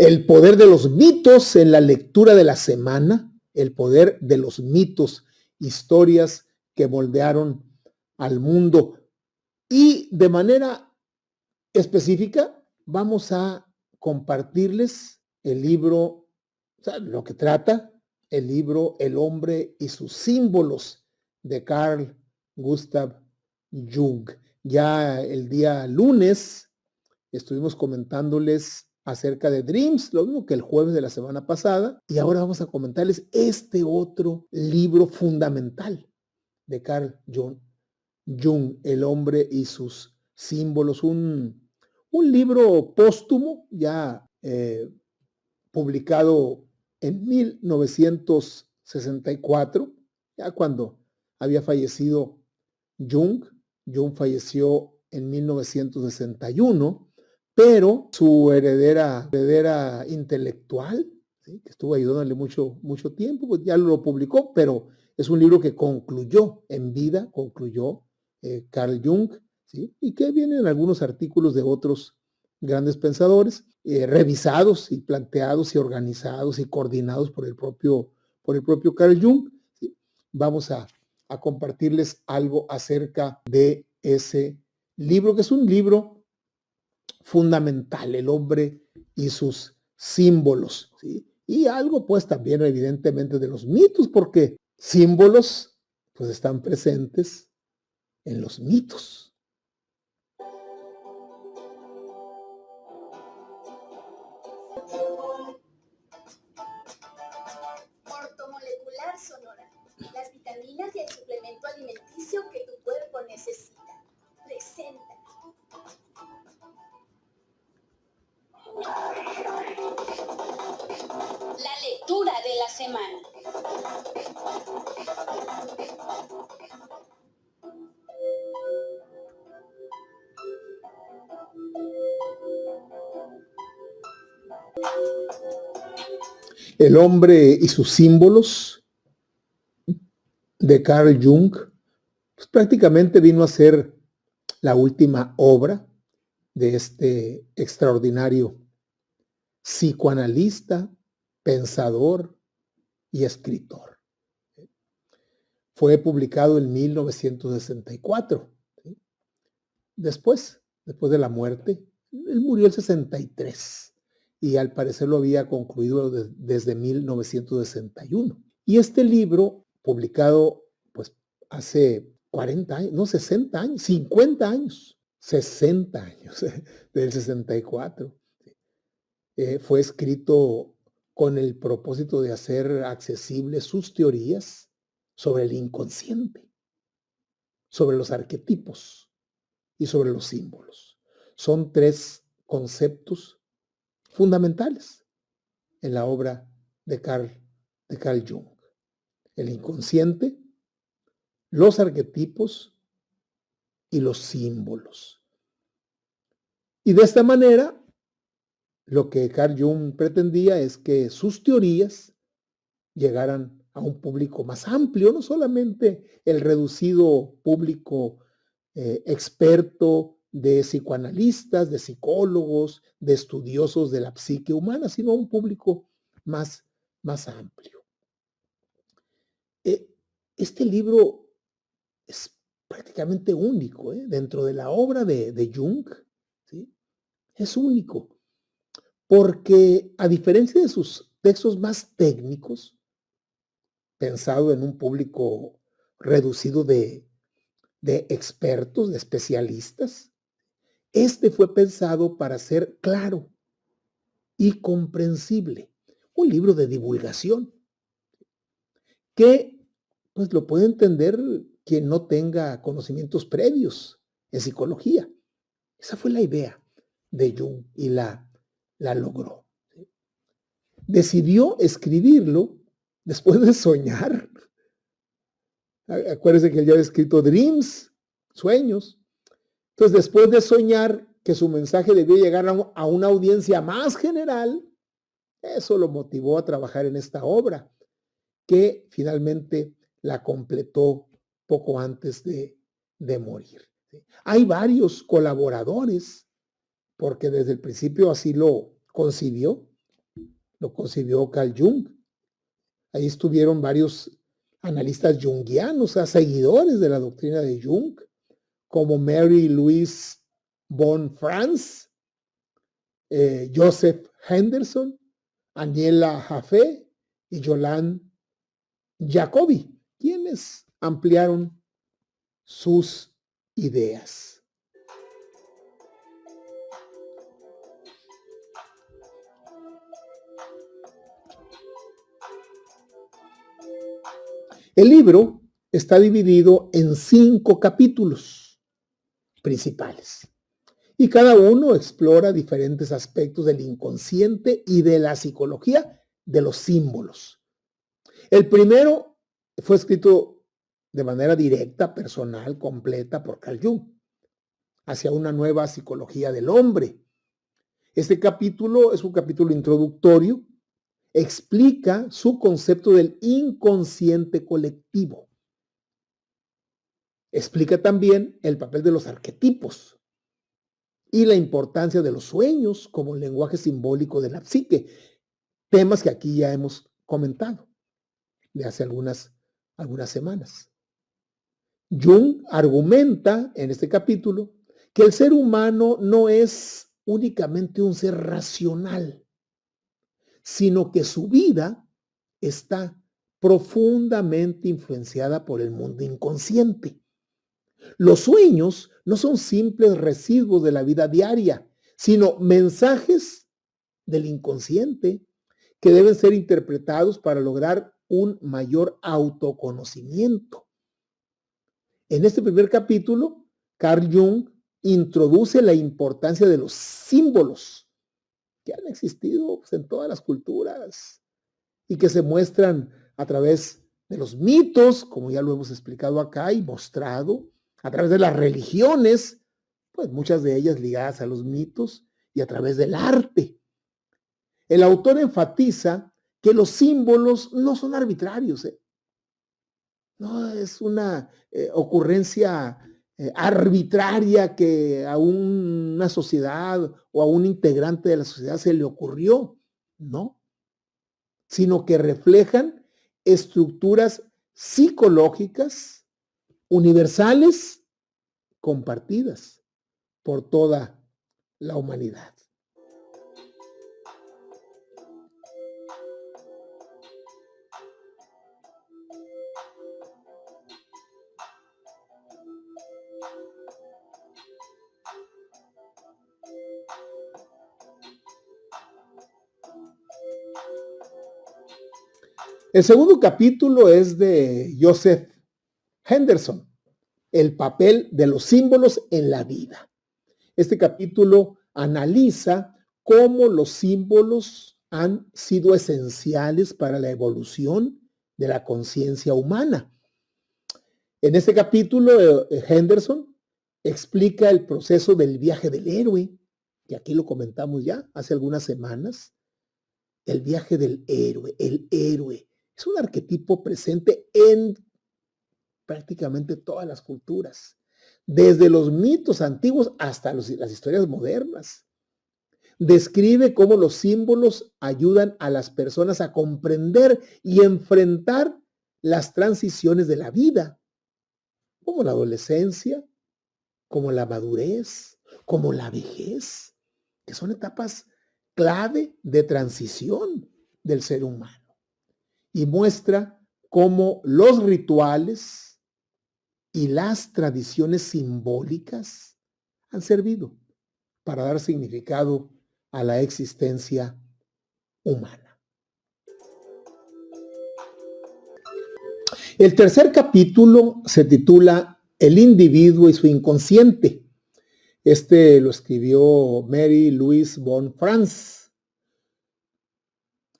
El poder de los mitos en la lectura de la semana, el poder de los mitos, historias que moldearon al mundo. Y de manera específica vamos a compartirles el libro, o sea, lo que trata el libro El hombre y sus símbolos de Carl Gustav Jung. Ya el día lunes estuvimos comentándoles acerca de Dreams, lo mismo que el jueves de la semana pasada, y ahora vamos a comentarles este otro libro fundamental de Carl Jung, El hombre y sus símbolos, un libro póstumo ya publicado en 1964, ya cuando había fallecido Jung. Jung falleció en 1961, pero su heredera intelectual, ¿sí?, que estuvo ayudándole mucho tiempo, pues ya lo publicó, pero es un libro que concluyó en vida, Carl Jung, ¿sí?, y que vienen algunos artículos de otros grandes pensadores, revisados y planteados y organizados y coordinados por el propio Carl Jung, ¿sí? Vamos a compartirles algo acerca de ese libro, que es un libro fundamental, El hombre y sus símbolos, ¿sí? Y algo pues también evidentemente de los mitos, porque símbolos pues están presentes en los mitos. Ortomolecular Sonora. Las vitaminas y el suplemento alimenticio que tu cuerpo necesita. Presenta. La lectura de la semana. El hombre y sus símbolos de Carl Jung, pues prácticamente vino a ser la última obra de este extraordinario psicoanalista, pensador y escritor. Fue publicado en 1964. ¿Sí? Después de la muerte, él murió en 63 y al parecer lo había concluido desde 1961. Y este libro, publicado pues hace 40 años, no, 60 años, 50 años, 60 años, del 64. Fue escrito con el propósito de hacer accesibles sus teorías sobre el inconsciente, sobre los arquetipos y sobre los símbolos. Son tres conceptos fundamentales en la obra de Carl Jung: el inconsciente, los arquetipos y los símbolos. Y de esta manera, lo que Carl Jung pretendía es que sus teorías llegaran a un público más amplio, no solamente el reducido público experto de psicoanalistas, de psicólogos, de estudiosos de la psique humana, sino a un público más amplio. Este libro es prácticamente único, dentro de la obra de Jung, ¿sí? Es único, porque a diferencia de sus textos más técnicos, pensado en un público reducido de expertos, de especialistas, este fue pensado para ser claro y comprensible, un libro de divulgación que pues lo puede entender quien no tenga conocimientos previos en psicología. Esa fue la idea de Jung y la logró. Decidió escribirlo después de soñar. Acuérdense que él ya había escrito Dreams, sueños. Entonces, después de soñar que su mensaje debía llegar a una audiencia más general, eso lo motivó a trabajar en esta obra, que finalmente la completó poco antes de morir. Hay varios colaboradores, porque desde el principio así lo concibió, lo concibió Carl Jung. Ahí estuvieron varios analistas junguianos, o sea, seguidores de la doctrina de Jung, como Mary Louise von Franz, Joseph Henderson, Aniela Jaffe y Yolande Jacobi, quienes ampliaron sus ideas. El libro está dividido en 5 capítulos principales y cada uno explora diferentes aspectos del inconsciente y de la psicología de los símbolos. El primero fue escrito de manera directa, personal, completa por Carl Jung, hacia una nueva psicología del hombre. Este capítulo es un capítulo introductorio, explica su concepto del inconsciente colectivo. Explica también el papel de los arquetipos y la importancia de los sueños como lenguaje simbólico de la psique, temas que aquí ya hemos comentado de hace algunas semanas. Jung argumenta en este capítulo que el ser humano no es únicamente un ser racional, sino que su vida está profundamente influenciada por el mundo inconsciente. Los sueños no son simples residuos de la vida diaria, sino mensajes del inconsciente que deben ser interpretados para lograr un mayor autoconocimiento. En este primer capítulo, Carl Jung introduce la importancia de los símbolos que han existido en todas las culturas y que se muestran a través de los mitos, como ya lo hemos explicado acá y mostrado, a través de las religiones, pues muchas de ellas ligadas a los mitos, y a través del arte. El autor enfatiza que los símbolos no son arbitrarios, no es una ocurrencia arbitraria que a una sociedad o a un integrante de la sociedad se le ocurrió, no, sino que reflejan estructuras psicológicas universales compartidas por toda la humanidad. El segundo capítulo es de Joseph Henderson, el papel de los símbolos en la vida. Este capítulo analiza cómo los símbolos han sido esenciales para que de la conciencia humana. En este capítulo, Henderson explica el proceso del viaje del héroe, que aquí lo comentamos ya hace algunas semanas. El viaje del héroe, el héroe. Es un arquetipo presente en prácticamente todas las culturas, desde los mitos antiguos hasta las historias modernas. Describe cómo los símbolos ayudan a las personas a comprender y enfrentar las transiciones de la vida, como la adolescencia, como la madurez, como la vejez, que son etapas clave de transición del ser humano. Y muestra cómo los rituales y las tradiciones simbólicas han servido para dar significado a la existencia humana. El tercer capítulo se titula El individuo y su inconsciente. Este lo escribió Mary Louise von Franz.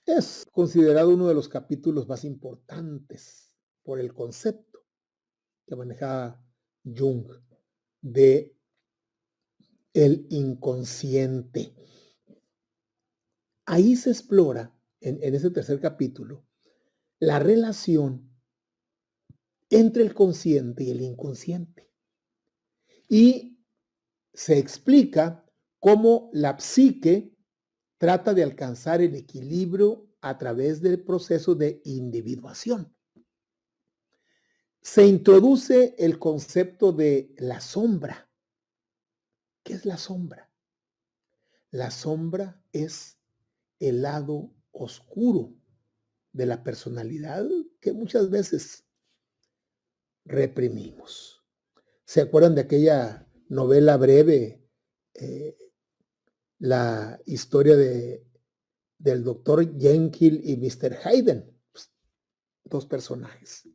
Es considerado uno de los capítulos más importantes por el concepto que manejaba Jung de el inconsciente. Ahí se explora, en ese tercer capítulo, la relación entre el consciente y el inconsciente. Y se explica cómo la psique trata de alcanzar el equilibrio a través del proceso de individuación. Se introduce el concepto de la sombra. ¿Qué es la sombra? La sombra es el lado oscuro de la personalidad que muchas veces reprimimos. ¿Se acuerdan de aquella novela breve, la historia del doctor Jekyll y Mr. Hyde? Pues, dos personajes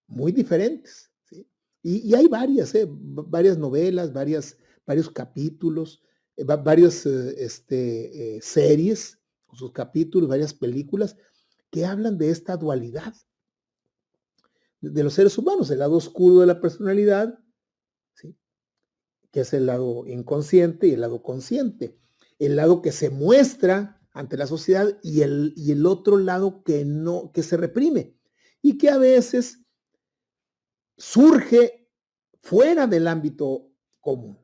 muy diferentes, ¿sí? Y hay varias, varias novelas, varios capítulos, varias series, con sus capítulos, varias películas que hablan de esta dualidad de los seres humanos, el lado oscuro de la personalidad, ¿sí? Que es el lado inconsciente y el lado consciente, el lado que se muestra ante la sociedad y el otro lado que no, que se reprime y que a veces surge fuera del ámbito común.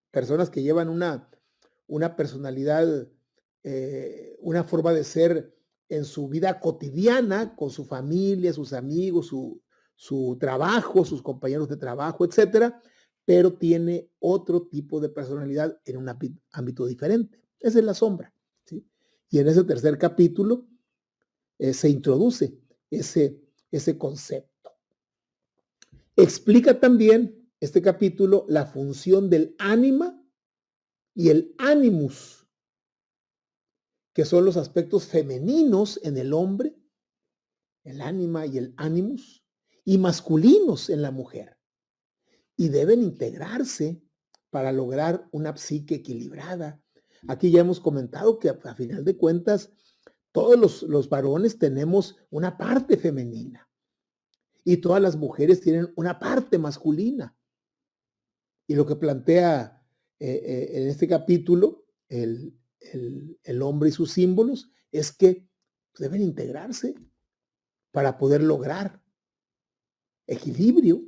Personas que llevan una personalidad, una forma de ser en su vida cotidiana, con su familia, sus amigos, su trabajo, sus compañeros de trabajo, etcétera, pero tiene otro tipo de personalidad en un ámbito diferente. Esa es la sombra, ¿sí? Y en ese tercer capítulo se introduce ese concepto. Explica también este capítulo la función del ánima y el animus, que son los aspectos femeninos en el hombre, el ánima y el animus, y masculinos en la mujer. Y deben integrarse para lograr una psique equilibrada. Aquí ya hemos comentado que a final de cuentas todos los varones tenemos una parte femenina y todas las mujeres tienen una parte masculina. Y lo que plantea en este capítulo el hombre y sus símbolos es que deben integrarse para poder lograr equilibrio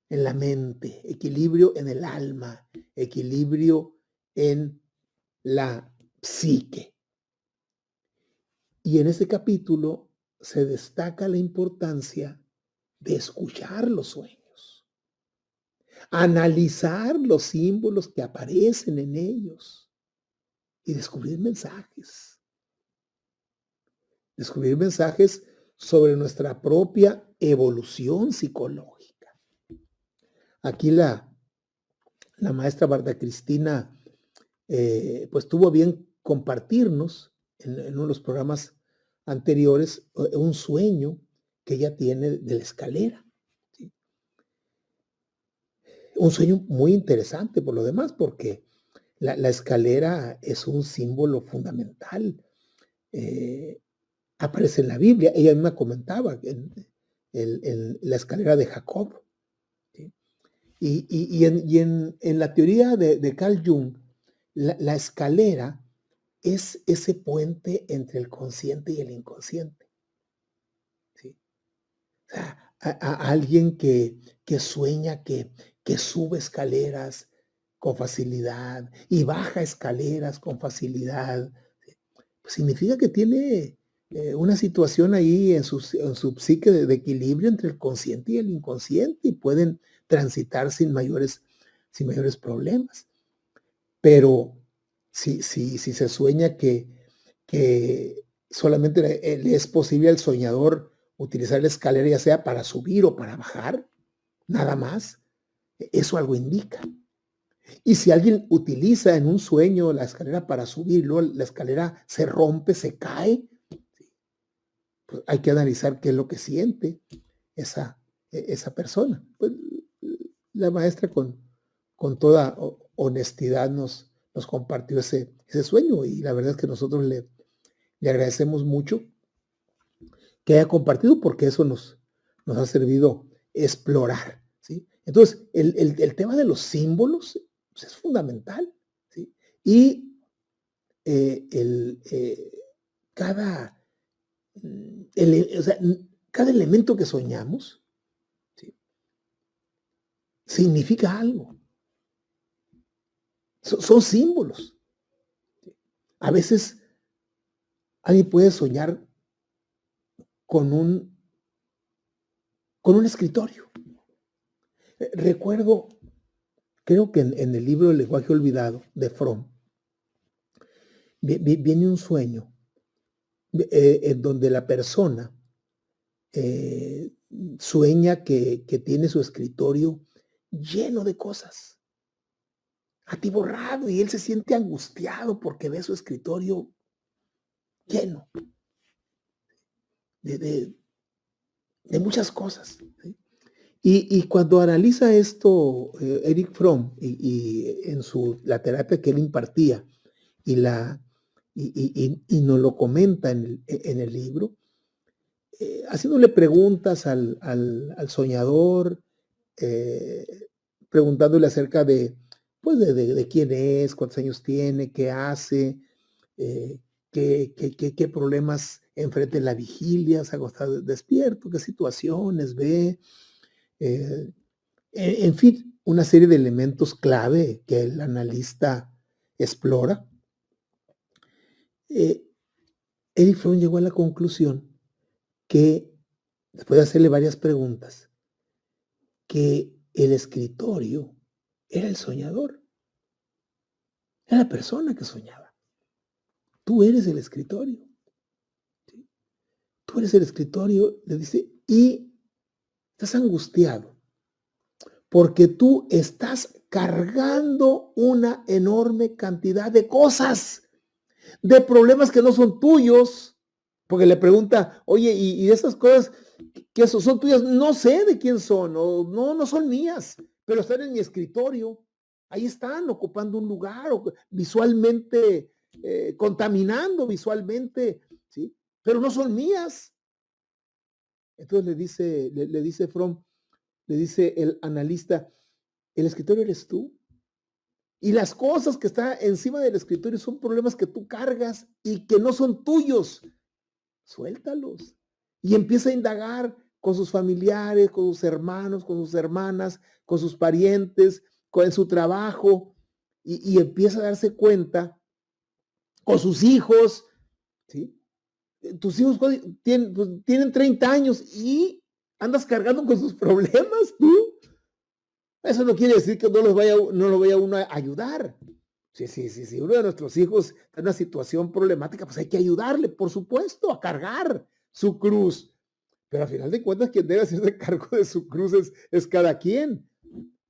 en la mente, equilibrio en el alma, equilibrio en la psique. Y en ese capítulo se destaca la importancia de escuchar los sueños, analizar los símbolos que aparecen en ellos y descubrir mensajes. Descubrir mensajes sobre nuestra propia evolución psicológica. Aquí la maestra Marta Cristina pues tuvo bien compartirnos en uno de los programas anteriores un sueño que ella tiene de la escalera. ¿Sí? Un sueño muy interesante por lo demás, porque la escalera es un símbolo fundamental. Aparece en la Biblia. Ella misma comentaba en la escalera de Jacob. ¿Sí? Y en la teoría de Carl Jung, la escalera es ese puente entre el consciente y el inconsciente. ¿Sí? O sea, a alguien que sueña que sube escaleras con facilidad y baja escaleras con facilidad, ¿sí? Pues significa que tiene una situación ahí en su psique de equilibrio entre el consciente y el inconsciente y pueden transitar sin mayores problemas. Pero si se sueña que solamente le es posible al soñador utilizar la escalera, ya sea para subir o para bajar, nada más, eso algo indica. Y si alguien utiliza en un sueño la escalera para subir, luego la escalera se rompe, se cae, pues hay que analizar qué es lo que siente esa persona. Pues la maestra con toda honestidad nos compartió ese sueño y la verdad es que nosotros le agradecemos mucho que haya compartido porque eso nos ha servido explorar, ¿sí? Entonces, el tema de los símbolos pues, es fundamental, ¿sí? Y cada, o sea, cada elemento que soñamos, ¿sí? Significa algo. Son símbolos. A veces alguien puede soñar con un escritorio. Recuerdo, creo que en el libro El lenguaje olvidado de Fromm, viene un sueño en donde la persona eh, sueña que tiene su escritorio lleno de cosas, atiborrado, y él se siente angustiado porque ve su escritorio lleno de, de- de muchas cosas, ¿sí? Y cuando analiza esto, Eric Fromm, y en la terapia que él impartía, y, la, y nos lo comenta en el libro, haciéndole preguntas al soñador, eh, preguntándole acerca de, pues de quién es, cuántos años tiene, qué hace, eh, qué problemas enfrenta en la vigilia, o sea, cuando está despierto, qué situaciones ve, eh, en fin, una serie de elementos clave que el analista explora. eh, Eric Fromm llegó a la conclusión que, después de hacerle varias preguntas, que el escritorio era el soñador, era la persona que soñaba. Tú eres el escritorio, ¿sí? Tú eres el escritorio, le dice, y estás angustiado porque tú estás cargando una enorme cantidad de cosas, de problemas que no son tuyos, porque le pregunta, oye, y de esas cosas que son tuyas, no sé de quién son, o no son mías, pero están en mi escritorio, ahí están ocupando un lugar, o visualmente, contaminando visualmente, ¿sí? Pero no son mías. Entonces le dice Fromm, le dice el analista, el escritorio eres tú. Y las cosas que están encima del escritorio son problemas que tú cargas y que no son tuyos. Suéltalos. Y empieza a indagar con sus familiares, con sus hermanos, con sus hermanas, con sus parientes, con su trabajo, y empieza a darse cuenta con sus hijos, ¿sí? Tus hijos tienen 30 años y andas cargando con sus problemas, tú. Eso no quiere decir que no lo vaya uno a ayudar. Si uno de nuestros hijos está en una situación problemática, pues hay que ayudarle, por supuesto, a cargar su cruz. Pero al final de cuentas, quien debe hacerse cargo de su cruz es cada quien,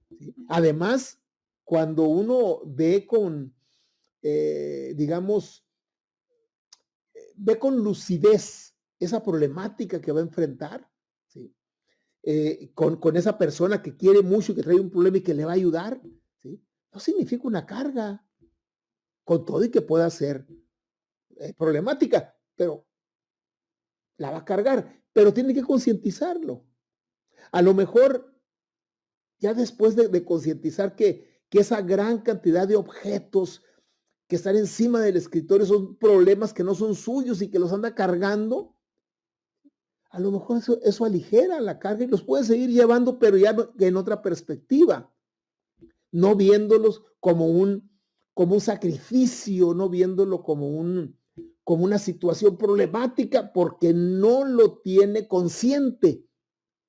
¿sí? Además, cuando uno ve digamos, ve con lucidez esa problemática que va a enfrentar, ¿sí? Con esa persona que quiere mucho y que trae un problema y que le va a ayudar, ¿sí? No significa una carga, con todo y que pueda ser problemática, pero la va a cargar, pero tiene que concientizarlo. A lo mejor, ya después de concientizar que esa gran cantidad de objetos que están encima del escritorio son problemas que no son suyos y que los anda cargando, a lo mejor eso aligera la carga y los puede seguir llevando, pero ya en otra perspectiva, no viéndolos como un sacrificio, no viéndolo como una situación problemática, porque no lo tiene consciente.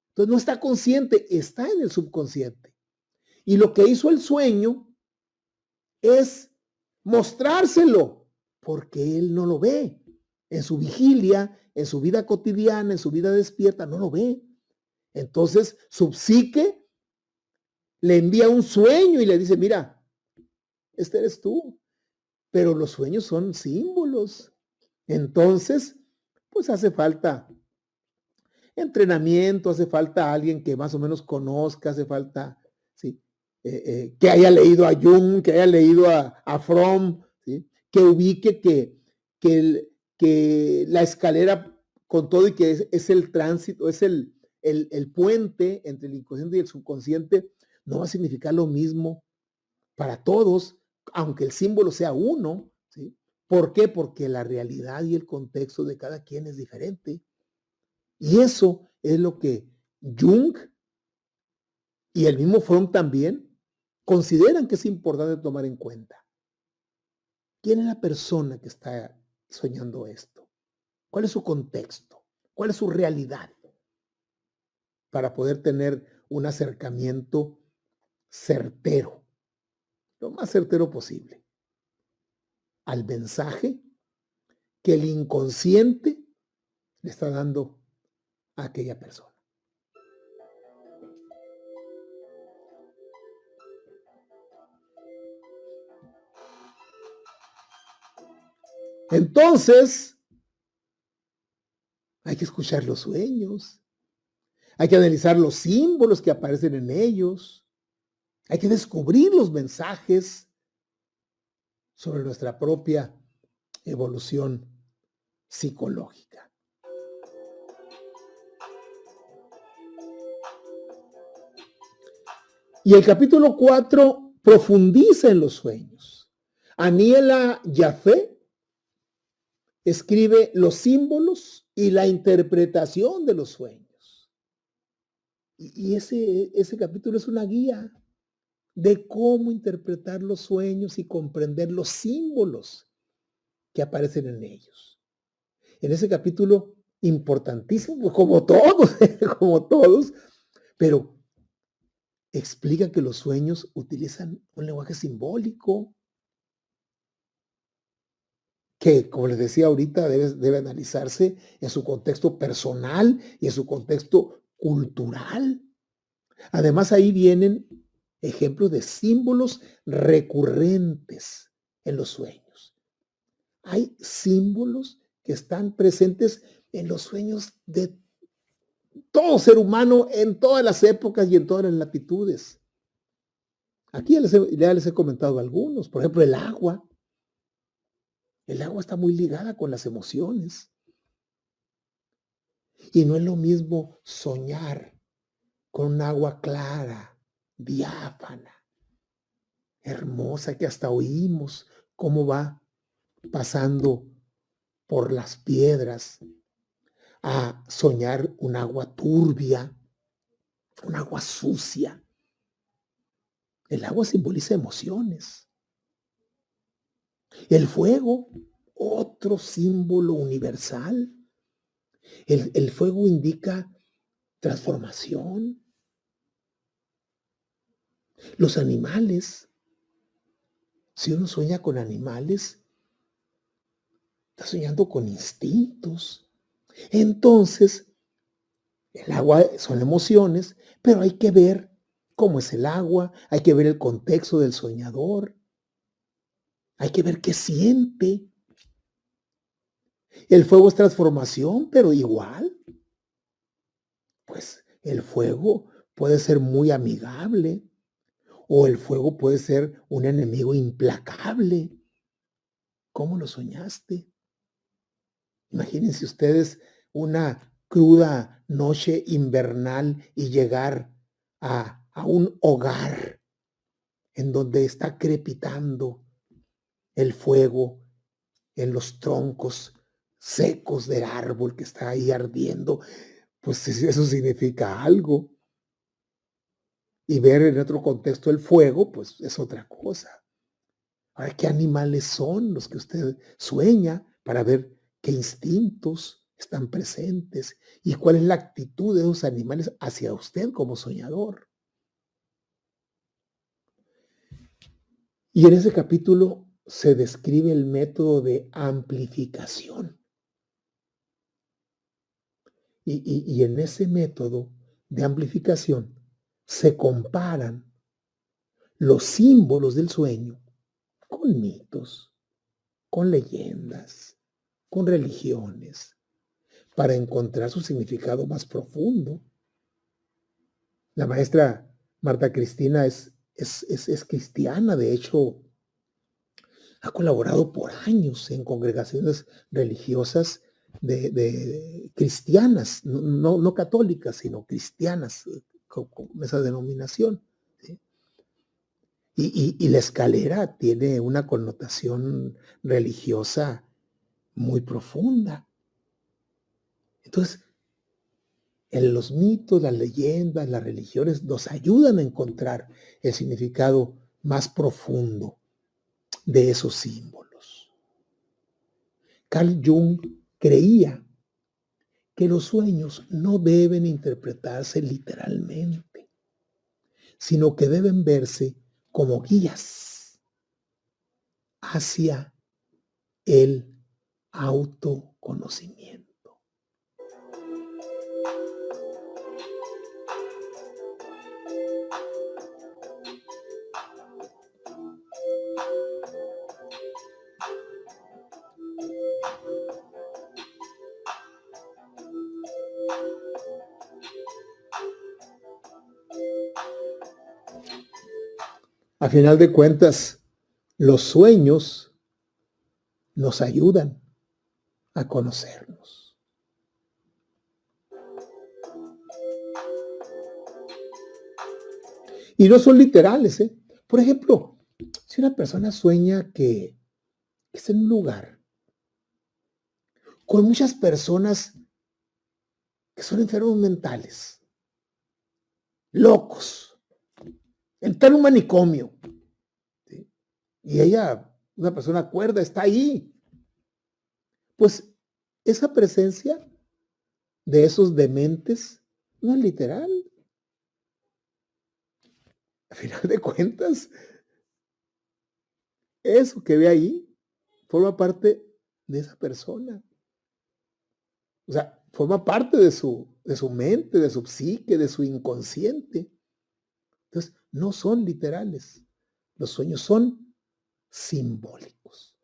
Entonces no está consciente, está en el subconsciente. Y lo que hizo el sueño es mostrárselo, porque él no lo ve. En su vigilia, en su vida cotidiana, en su vida despierta, no lo ve. Entonces su psique le envía un sueño y le dice, mira, este eres tú. Pero los sueños son símbolos. Entonces, pues hace falta entrenamiento, hace falta alguien que más o menos conozca, hace falta, ¿sí? Que haya leído a Jung, que haya leído a Fromm, ¿sí? Que ubique que la escalera, con todo y que es el tránsito, es el puente entre el inconsciente y el subconsciente, no va a significar lo mismo para todos, aunque el símbolo sea uno, ¿sí? ¿Por qué? Porque la realidad y el contexto de cada quien es diferente. Y eso es lo que Jung y el mismo Fromm también consideran que es importante tomar en cuenta. ¿Quién es la persona que está soñando esto? ¿Cuál es su contexto? ¿Cuál es su realidad? Para poder tener un acercamiento certero, lo más certero posible, al mensaje que el inconsciente le está dando a aquella persona. Entonces, hay que escuchar los sueños, hay que analizar los símbolos que aparecen en ellos, hay que descubrir los mensajes sobre nuestra propia evolución psicológica. Y el capítulo 4 profundiza en los sueños. Aniela Jaffe escribe los símbolos y la interpretación de los sueños. Y ese capítulo es una guía de cómo interpretar los sueños y comprender los símbolos que aparecen en ellos. En ese capítulo importantísimo, como todos, como todos, pero explica que los sueños utilizan un lenguaje simbólico que, como les decía ahorita, debe analizarse en su contexto personal y en su contexto cultural. Además, ahí vienen ejemplos de símbolos recurrentes en los sueños. Hay símbolos que están presentes en los sueños de todo ser humano en todas las épocas y en todas las latitudes. Aquí ya les he comentado algunos. Por ejemplo, el agua. El agua está muy ligada con las emociones. Y no es lo mismo soñar con un agua clara, diáfana, hermosa, que hasta oímos cómo va pasando por las piedras, a soñar un agua turbia, un agua sucia. El agua simboliza emociones. El fuego, otro símbolo universal. El fuego indica transformación. Los animales, si uno sueña con animales, está soñando con instintos. Entonces, el agua son emociones, pero hay que ver cómo es el agua, hay que ver el contexto del soñador, hay que ver qué siente. El fuego es transformación, pero igual, pues el fuego puede ser muy amigable o el fuego puede ser un enemigo implacable. ¿Cómo lo soñaste? Imagínense ustedes una cruda noche invernal y llegar a un hogar en donde está crepitando el fuego en los troncos secos del árbol que está ahí ardiendo. Pues eso significa algo. Y ver en otro contexto el fuego, pues es otra cosa. Ahora, ¿qué animales son los que usted sueña para ver qué instintos están presentes y cuál es la actitud de esos animales hacia usted como soñador? Y en ese capítulo se describe el método de amplificación. Y en ese método de amplificación se comparan los símbolos del sueño con mitos, con leyendas, con religiones, para encontrar su significado más profundo. La maestra Marta Cristina es cristiana, de hecho, ha colaborado por años en congregaciones religiosas de cristianas, no católicas, sino cristianas, con esa denominación. ¿Sí? Y la escalera tiene una connotación religiosa muy profunda. Entonces, en los mitos, las leyendas, las religiones nos ayudan a encontrar el significado más profundo de esos símbolos. Carl Jung creía que los sueños no deben interpretarse literalmente, sino que deben verse como guías hacia el autoconocimiento. A final de cuentas, los sueños nos ayudan a conocernos. Y no son literales, ¿eh? Por ejemplo, si una persona sueña que está en un lugar con muchas personas que son enfermos mentales, locos, está en un manicomio, ¿sí? Y ella, una persona cuerda, está ahí. Pues esa presencia de esos dementes no es literal. A final de cuentas, eso que ve ahí forma parte de esa persona. O sea, forma parte de su mente, de su psique, de su inconsciente. Entonces, no son literales. Los sueños son simbólicos.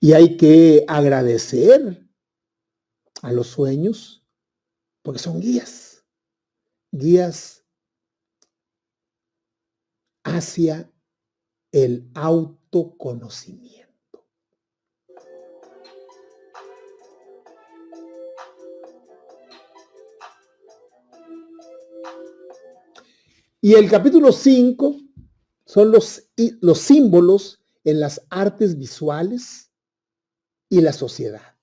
Y hay que agradecer a los sueños porque son guías, guías hacia el autoconocimiento. Y el capítulo 5 son los símbolos en las artes visuales y la sociedad.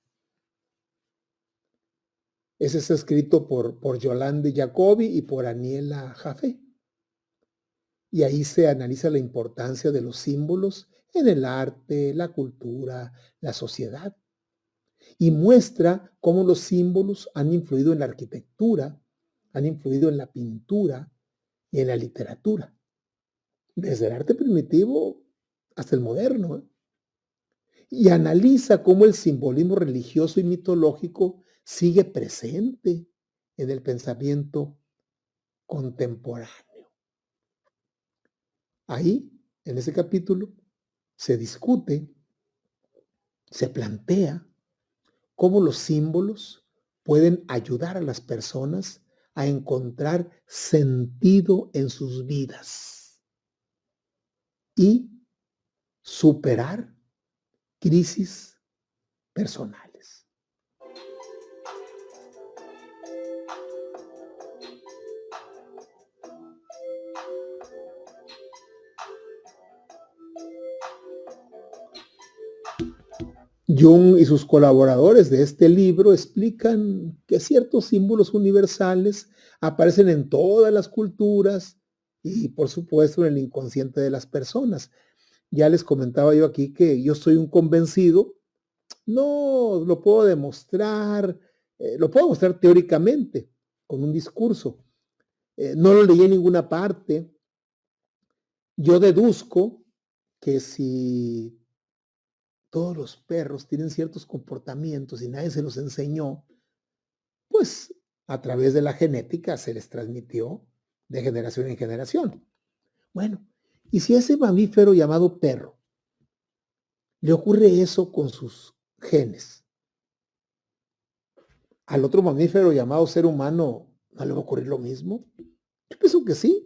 Ese está escrito por Yolande Jacobi y por Aniela Jaffe. Y ahí se analiza la importancia de los símbolos en el arte, la cultura, la sociedad. Y muestra cómo los símbolos han influido en la arquitectura, han influido en la pintura y en la literatura. Desde el arte primitivo hasta el moderno. Y analiza cómo el simbolismo religioso y mitológico sigue presente en el pensamiento contemporáneo. Ahí, en ese capítulo, se discute, se plantea cómo los símbolos pueden ayudar a las personas a encontrar sentido en sus vidas y superar crisis personales. Jung y sus colaboradores de este libro explican que ciertos símbolos universales aparecen en todas las culturas y, por supuesto, en el inconsciente de las personas. Ya les comentaba yo aquí que yo soy un convencido, no lo puedo demostrar, lo puedo mostrar teóricamente con un discurso. No lo leí en ninguna parte. Yo deduzco que si todos los perros tienen ciertos comportamientos y nadie se los enseñó, pues a través de la genética se les transmitió de generación en generación. Bueno, y si a ese mamífero llamado perro le ocurre eso con sus genes, al otro mamífero llamado ser humano, ¿no le va a ocurrir lo mismo? Yo pienso que sí.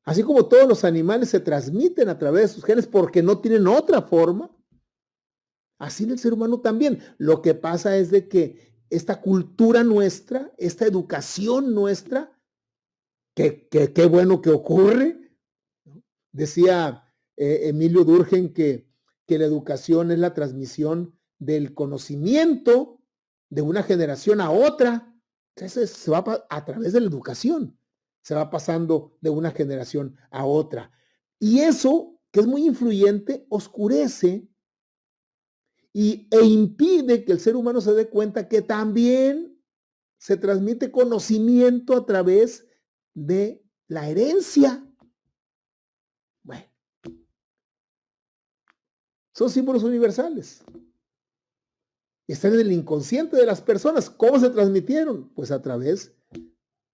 Así como todos los animales se transmiten a través de sus genes porque no tienen otra forma, así en el ser humano también. Lo que pasa es de que esta cultura nuestra, esta educación nuestra, qué bueno que ocurre, ¿no? Decía Emilio Durkheim que la educación es la transmisión del conocimiento de una generación a otra. Entonces se va a través de la educación, se va pasando de una generación a otra. Y eso, que es muy influyente, oscurece e impide que el ser humano se dé cuenta que también se transmite conocimiento a través de la herencia. Bueno, son símbolos universales. Están en el inconsciente de las personas. ¿Cómo se transmitieron? Pues a través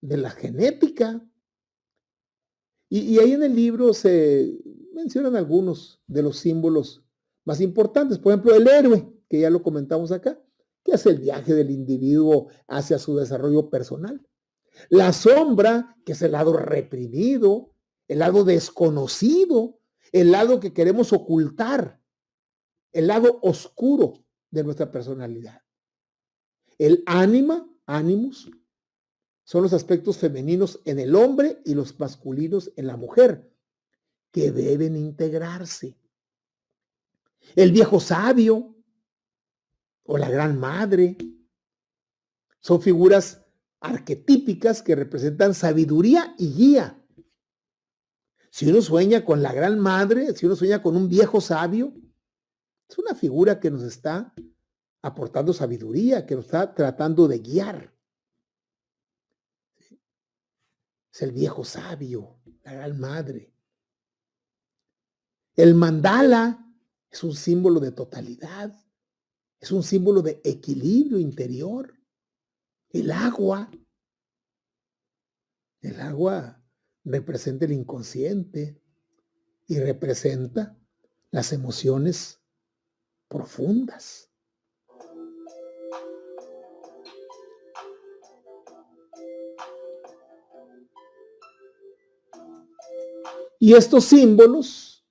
de la genética. Y ahí en el libro se mencionan algunos de los símbolos más importantes. Por ejemplo, el héroe, que ya lo comentamos acá, que es el viaje del individuo hacia su desarrollo personal. La sombra, que es el lado reprimido, el lado desconocido, el lado que queremos ocultar, el lado oscuro de nuestra personalidad. El ánima, ánimus, son los aspectos femeninos en el hombre y los masculinos en la mujer, que deben integrarse. El viejo sabio o la gran madre son figuras arquetípicas que representan sabiduría y guía. Si uno sueña con la gran madre, si uno sueña con un viejo sabio, es una figura que nos está aportando sabiduría, que nos está tratando de guiar. Es el viejo sabio, la gran madre. El mandala es un símbolo de totalidad, es un símbolo de equilibrio interior. El agua representa el inconsciente y representa las emociones profundas. Y estos símbolos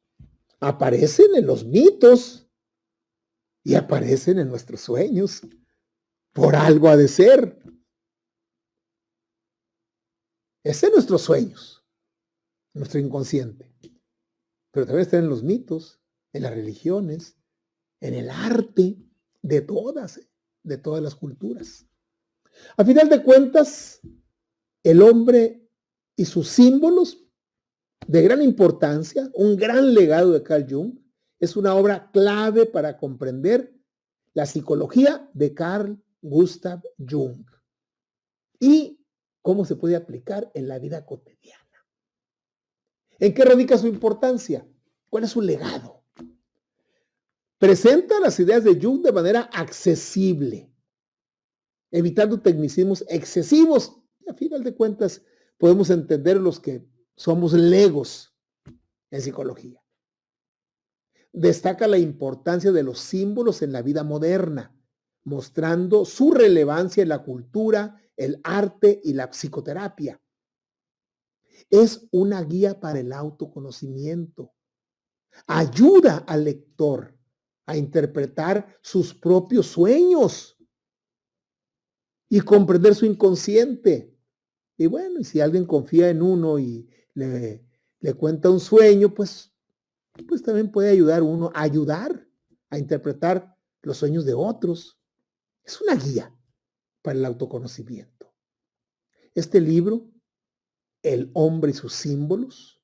aparecen en los mitos y aparecen en nuestros sueños. Por algo ha de ser. Ese es nuestros sueños, nuestro inconsciente. Pero también están en los mitos, en las religiones, en el arte de todas las culturas. A final de cuentas, el hombre y sus símbolos de gran importancia, un gran legado de Carl Jung, es una obra clave para comprender la psicología de Carl Gustav Jung y cómo se puede aplicar en la vida cotidiana. ¿En qué radica su importancia? ¿Cuál es su legado? Presenta las ideas de Jung de manera accesible, evitando tecnicismos excesivos. Y a final de cuentas, podemos entender los que somos legos en psicología. Destaca la importancia de los símbolos en la vida moderna, mostrando su relevancia en la cultura, el arte y la psicoterapia. Es una guía para el autoconocimiento. Ayuda al lector a interpretar sus propios sueños y comprender su inconsciente. Y bueno, y si alguien confía en uno y le cuenta un sueño, pues también puede ayudar a interpretar los sueños de otros. Es una guía para el autoconocimiento. Este libro, El hombre y sus símbolos,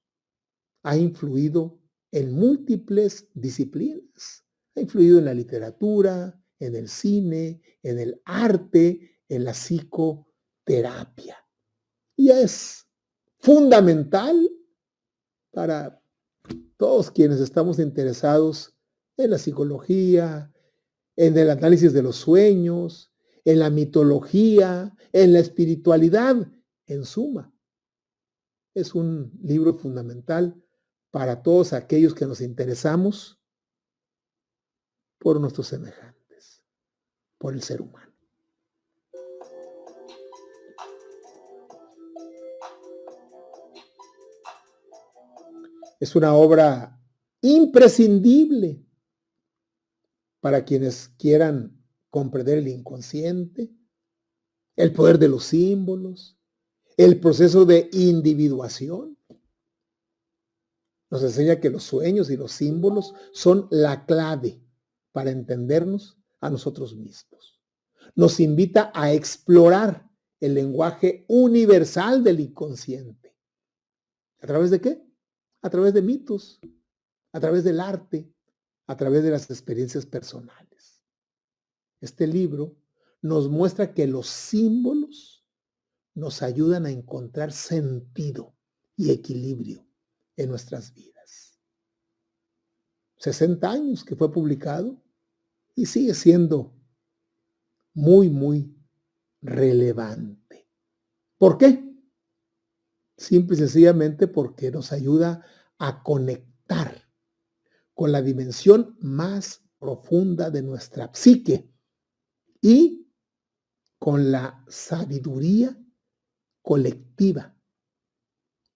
ha influido en múltiples disciplinas. Ha influido en la literatura, en el cine, en el arte, en la psicoterapia. Y es fundamental para todos quienes estamos interesados en la psicología, en el análisis de los sueños, en la mitología, en la espiritualidad. En suma, es un libro fundamental para todos aquellos que nos interesamos por nuestros semejantes, por el ser humano. Es una obra imprescindible para quienes quieran comprender el inconsciente, el poder de los símbolos, el proceso de individuación. Nos enseña que los sueños y los símbolos son la clave para entendernos a nosotros mismos. Nos invita a explorar el lenguaje universal del inconsciente. ¿A través de qué? A través de mitos, a través del arte, a través de las experiencias personales. Este libro nos muestra que los símbolos nos ayudan a encontrar sentido y equilibrio en nuestras vidas. 60 años que fue publicado y sigue siendo muy, muy relevante. ¿Por qué? Simple y sencillamente porque nos ayuda a conectar con la dimensión más profunda de nuestra psique y con la sabiduría colectiva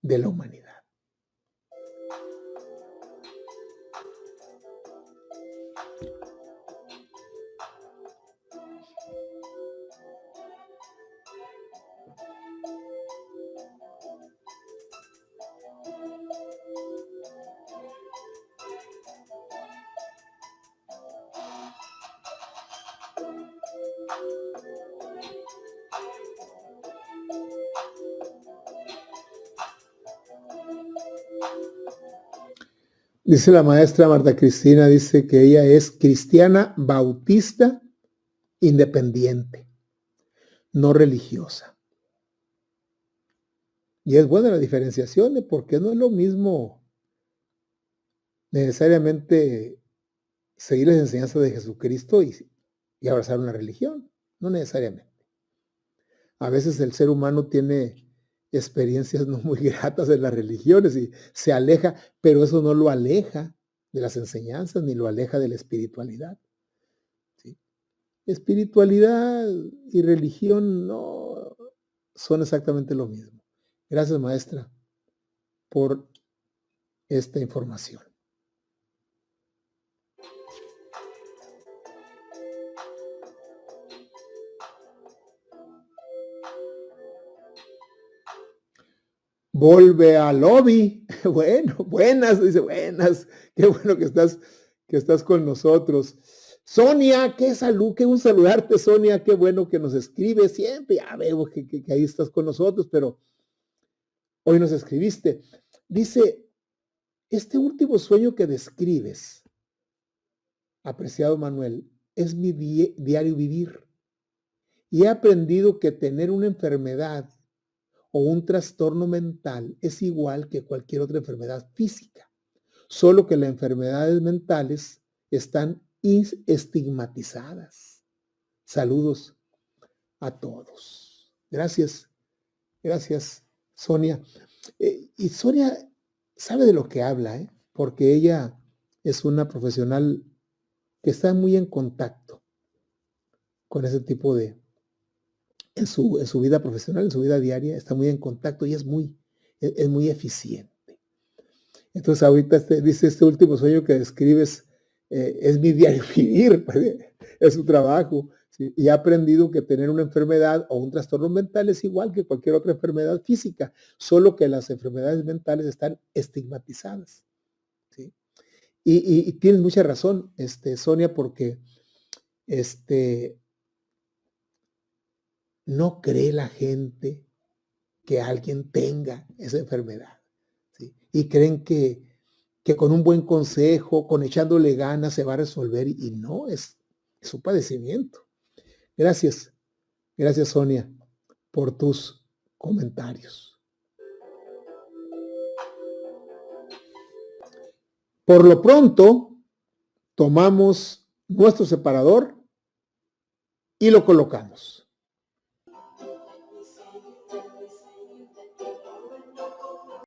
de la humanidad. Dice la maestra Marta Cristina, dice que ella es cristiana bautista independiente, no religiosa. Y es buena la diferenciación, porque no es lo mismo necesariamente seguir las enseñanzas de Jesucristo y abrazar una religión, no necesariamente. A veces el ser humano tiene experiencias no muy gratas en las religiones y se aleja, pero eso no lo aleja de las enseñanzas ni lo aleja de la espiritualidad. ¿Sí? Espiritualidad y religión no son exactamente lo mismo. Gracias, maestra, por esta información. Volve al lobby. Bueno, buenas, dice, buenas. Qué bueno que estás con nosotros. Sonia, qué salud, qué un saludarte, Sonia. Qué bueno que nos escribes siempre. Ya vemos que ahí estás con nosotros, pero hoy nos escribiste. Dice, este último sueño que describes, apreciado Manuel, es mi diario vivir. Y he aprendido que tener una enfermedad o un trastorno mental es igual que cualquier otra enfermedad física, solo que las enfermedades mentales están estigmatizadas. Saludos a todos. Gracias, Sonia. Y Sonia sabe de lo que habla, porque ella es una profesional que está muy en contacto con ese tipo de, en su vida profesional, en su vida diaria, está muy en contacto y es muy eficiente. Entonces ahorita dice este último sueño que describes, es mi diario vivir, es su trabajo, ¿sí? Y ha aprendido que tener una enfermedad o un trastorno mental es igual que cualquier otra enfermedad física, solo que las enfermedades mentales están estigmatizadas, ¿sí? Y tienes mucha razón, Sonia, porque no cree la gente que alguien tenga esa enfermedad, ¿sí? Y creen que con un buen consejo, con echándole ganas se va a resolver y no, es un padecimiento. Gracias, Sonia, por tus comentarios. Por lo pronto, tomamos nuestro separador y lo colocamos.